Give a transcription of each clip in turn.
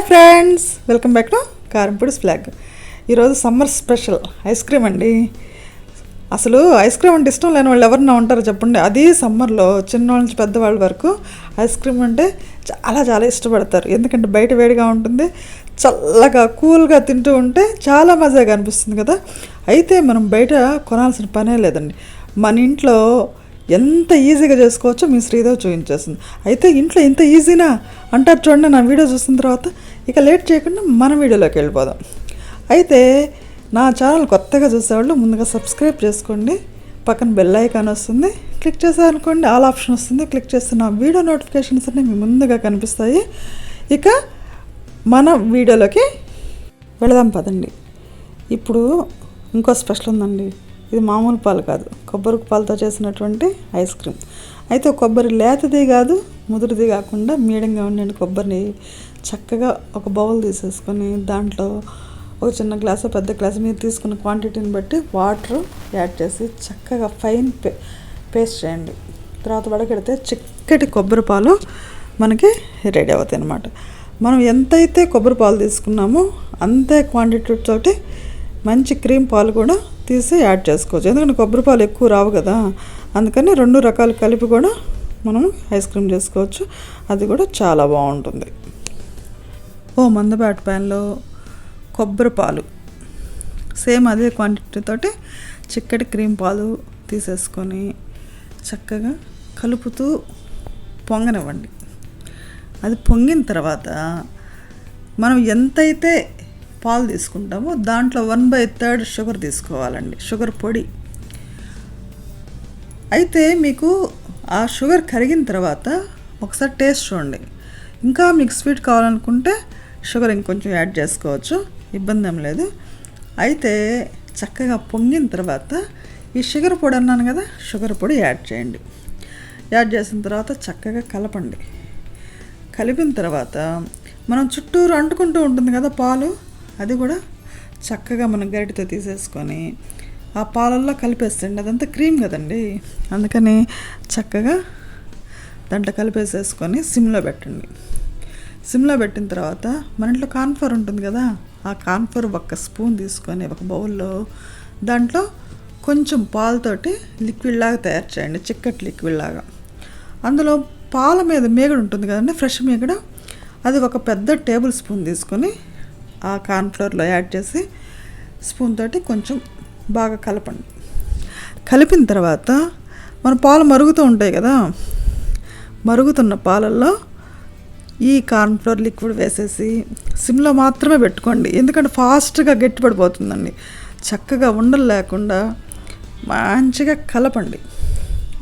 Hi friends, welcome back to Karyampudi'sVlog. ఈరోజు summer special ice cream అండి. అసలు ice cream అంటే ఇష్టం లేని వాళ్ళు ఎవరన్నా ఉంటారో చెప్పండి. అది సమ్మర్లో చిన్నవాళ్ళ నుంచి పెద్దవాళ్ళ వరకు ఐస్ క్రీమ్ అంటే చాలా చాలా ఇష్టపడతారు. ఎందుకంటే బయట వేడిగా ఉంటుంది, చల్లగా కూల్గా తింటూ ఉంటే చాలా మజాగా అనిపిస్తుంది కదా. అయితే మనం బయట కొనాల్సిన పనే లేదండి. మన ఇంట్లో ఎంత ఈజీగా చేసుకోవచ్చో మీ శ్రీదేవి చూపించేస్తుంది. అయితే ఇంట్లో ఇంత ఈజీనా అంటారు చూడండి నా వీడియో చూసిన తర్వాత. ఇక లేట్ చేయకుండా మన వీడియోలోకి వెళ్ళిపోదాం. అయితే నా ఛానల్ కొత్తగా చూసేవాళ్ళు ముందుగా సబ్స్క్రైబ్ చేసుకోండి. పక్కన బెల్ ఐకాన్ వస్తుంది, క్లిక్ చేశారనుకోండి ఆల్ ఆప్షన్ వస్తుంది. క్లిక్ చేస్తే నా వీడియో నోటిఫికేషన్స్ అన్నీ మీ ముందుగా కనిపిస్తాయి. ఇక మన వీడియోలోకి వెళదాం పదండి. ఇప్పుడు ఇంకో స్పెషల్ ఉందండి. ఇది మామూలు పాలు కాదు, కొబ్బరి పాలతో చేసినటువంటి ఐస్ క్రీమ్. అయితే కొబ్బరి లేతది కాదు, ముదురుది కాకుండా మీడియంగా ఉండండి. కొబ్బరిని చక్కగా ఒక బౌల్ తీసేసుకొని దాంట్లో ఒక చిన్న గ్లాసు పెద్ద గ్లాసు మీరు తీసుకున్న క్వాంటిటీని బట్టి వాటర్ యాడ్ చేసి చక్కగా ఫైన్ పేస్ట్ చేయండి. తర్వాత వడకెడితే చిక్కటి కొబ్బరి పాలు మనకి రెడీ అవుతాయి అన్నమాట. మనం ఎంతైతే కొబ్బరి పాలు తీసుకున్నామో అంతే క్వాంటిటీ తోటి మంచి క్రీమ్ పాలు కూడా తీసి యాడ్ చేసుకోవచ్చు. ఎందుకంటే కొబ్బరి పాలు ఎక్కువ రావు కదా, అందుకని 2 రకాలు కలిపి కూడా మనం ఐస్ క్రీమ్ చేసుకోవచ్చు. అది కూడా చాలా బాగుంటుంది. ఓ మందపాటి ప్యాన్లో కొబ్బరి పాలు సేమ్ అదే క్వాంటిటీ తోటి చిక్కటి క్రీమ్ పాలు తీసేసుకొని చక్కగా కలుపుతూ పొంగనివ్వండి. అది పొంగిన తర్వాత మనం ఎంతైతే పాలు తీసుకుంటామో దాంట్లో 1/3 షుగర్ తీసుకోవాలండి, షుగర్ పొడి. అయితే మీకు ఆ షుగర్ కరిగిన తర్వాత ఒకసారి టేస్ట్ చూడండి. ఇంకా మీకు స్వీట్ కావాలనుకుంటే షుగర్ ఇంకొంచెం యాడ్ చేసుకోవచ్చు, ఇబ్బంది ఏం లేదు. అయితే చక్కగా పొంగిన తర్వాత ఈ షుగర్ పొడి అన్నాను కదా, షుగర్ పొడి యాడ్ చేయండి. యాడ్ చేసిన తర్వాత చక్కగా కలపండి. కలిపిన తర్వాత మనం చుట్టూరు అంటుకుంటూ ఉంటుంది కదా పాలు, అది కూడా చక్కగా మనం గరిటెతో తీసేసుకొని ఆ పాలల్లో కలిపేస్తండి. అదంతా క్రీమ్ కదండి, అందుకని చక్కగా దాంట్లో కలిపేసేసుకొని సిమ్లో పెట్టండి. సిమ్లో పెట్టిన తర్వాత మన ఇంట్లో కార్న్ఫ్లోర్ ఉంటుంది కదా, ఆ కార్న్ఫ్లోర్ 1 స్పూన్ తీసుకొని ఒక బౌల్లో దాంట్లో కొంచెం పాలతోటి లిక్విడ్ లాగా తయారు చేయండి, చిక్కటి లిక్విడ్ లాగా. అందులో పాల మీద మేగడ ఉంటుంది కదండి, ఫ్రెష్ మేగడ, అది ఒక పెద్ద టేబుల్ స్పూన్ తీసుకొని ఆ కార్న్ఫ్లోర్లో యాడ్ చేసి స్పూన్ తోటి కొంచెం బాగా కలపండి. కలిపిన తర్వాత మన పాలు మరుగుతూ ఉంటాయి కదా, మరుగుతున్న పాలల్లో ఈ కార్న్ఫ్లోర్ లిక్విడ్ వేసేసి సిమ్లో మాత్రమే పెట్టుకోండి. ఎందుకంటే ఫాస్ట్గా గట్టిపడిపోతుందండి. చక్కగా ఉండలు లేకుండా మంచిగా కలపండి.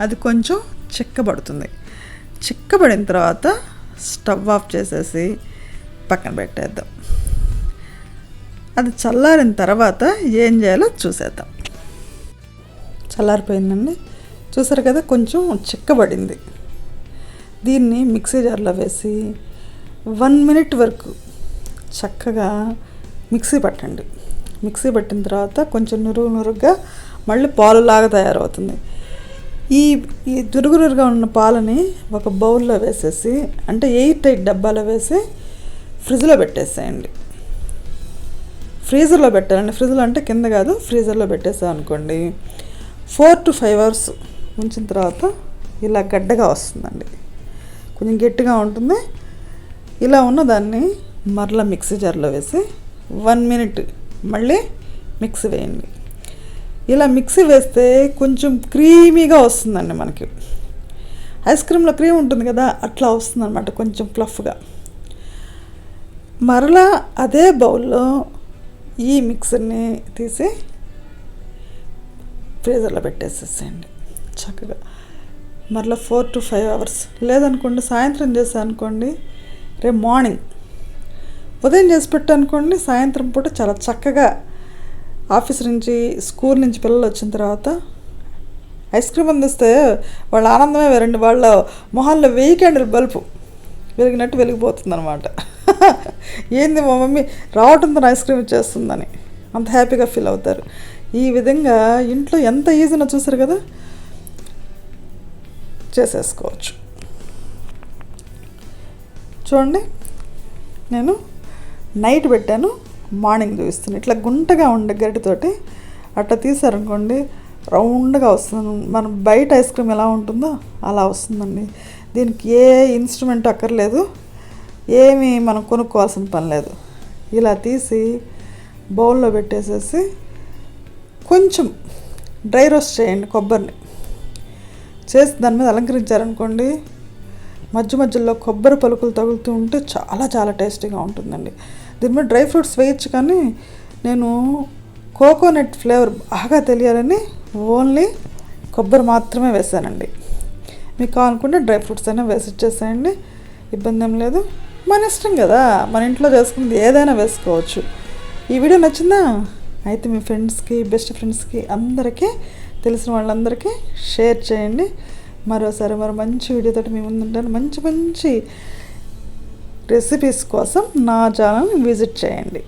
అది కొంచెం చిక్కబడుతుంది. చిక్కబడిన తర్వాత స్టవ్ ఆఫ్ చేసేసి పక్కన పెట్టేద్దాం. అది చల్లారిన తర్వాత ఏం చేయాలో చూసేద్దాం. చల్లారిపోయిందండి, చూసారు కదా, కొంచెం చిక్కబడింది. దీన్ని మిక్సీ జార్లో వేసి 1 మినిట్ వరకు చక్కగా మిక్సీ పట్టండి. మిక్సీ పట్టిన తర్వాత కొంచెం నురుగుగా మళ్ళీ పాలులాగా తయారవుతుంది. ఈ నురుగుగా ఉన్న పాలని ఒక బౌల్లో వేసేసి, అంటే ఎయిర్ టైట్ డబ్బాలో వేసి ఫ్రిడ్జ్లో పెట్టేసేయండి. ఫ్రీజర్లో పెట్టాలండి. ఫ్రిడ్జ్లో అంటే కింద కాదు, ఫ్రీజర్లో పెట్టేసాం అనుకోండి 4 to 5 hours ఉంచిన తర్వాత ఇలా గడ్డగా వస్తుందండి, కొంచెం గట్టిగా ఉంటుంది. ఇలా ఉన్నదాన్ని మరలా మిక్సీ జార్లో వేసి 1 మినిట్ మళ్ళీ మిక్సీ వేయండి. ఇలా మిక్సీ వేస్తే కొంచెం క్రీమీగా వస్తుందండి. మనకి ఐస్ క్రీమ్లో క్రీమ్ ఉంటుంది కదా, అట్లా వస్తుందన్నమాట, కొంచెం ఫ్లఫ్గా. మరలా అదే బౌల్లో ఈ మిక్సర్ని తీసి ఫ్రీజర్లో పెట్టేసేసేయండి చక్కగా. మరలా 4 to 5 hours లేదనుకోండి సాయంత్రం చేసా అనుకోండి, రేపు మార్నింగ్ ఉదయం చేసి పెట్టనుకోండి, సాయంత్రం పూట చాలా చక్కగా ఆఫీస్ నుంచి స్కూల్ నుంచి పిల్లలు వచ్చిన తర్వాత ఐస్ క్రీమ్ అందిస్తే వాళ్ళ ఆనందమే వేరండి. వాళ్ళ మొహాల్లో 1000 క్యాండిల్ బల్బు వెలిగినట్టు వెలిగిపోతుంది అనమాట. ఏంది మా మమ్మీ రావటంతో ఐస్ క్రీమ్ చేస్తుందని అంత హ్యాపీగా ఫీల్ అవుతారు. ఈ విధంగా ఇంట్లో ఎంత ఈజీనో చూసారు కదా, చేసేసుకోవచ్చు. చూడండి, నేను నైట్ పెట్టాను, మార్నింగ్ చూపిస్తాను. ఇట్లా గుంటగా ఉండే గరిటెతోటి అట్లా తీసారనుకోండి రౌండ్గా వస్తుంది. మనం బయట ఐస్ క్రీమ్ ఎలా ఉంటుందో అలా వస్తుందండి. దీనికి ఏ ఇన్స్ట్రుమెంట్ అక్కర్లేదు, ఏమీ మనం కొనుక్కోవాల్సిన పని లేదు. ఇలా తీసి బౌల్లో పెట్టేసేసి కొంచెం డ్రై రోస్ట్ చేయండి కొబ్బరిని. చేసి దాని మీద అలంకరించారనుకోండి, మధ్య మధ్యలో కొబ్బరి పలుకులు తగులుతూ ఉంటే చాలా చాలా టేస్టీగా ఉంటుందండి. దీని మీద డ్రై ఫ్రూట్స్ వేయచ్చు, కానీ నేను కోకోనట్ ఫ్లేవర్ బాగా తెలియాలని ఓన్లీ కొబ్బరి మాత్రమే వేసానండి. మీకు కావాలనుకుంటే డ్రై ఫ్రూట్స్ అయినా వేసి ఇచ్చేసేయండి, ఇబ్బంది ఏం లేదు. మన ఇష్టం కదా, మన ఇంట్లో చేసుకున్నది ఏదైనా వేసుకోవచ్చు. ఈ వీడియో నచ్చిందా? అయితే మీ ఫ్రెండ్స్కి, బెస్ట్ ఫ్రెండ్స్కి, అందరికీ, తెలిసిన వాళ్ళందరికీ షేర్ చేయండి. మరోసారి మంచి వీడియోతో మీ ముందు ఉంటాను. మంచి మంచి రెసిపీస్ కోసం నా ఛానల్ని విజిట్ చేయండి.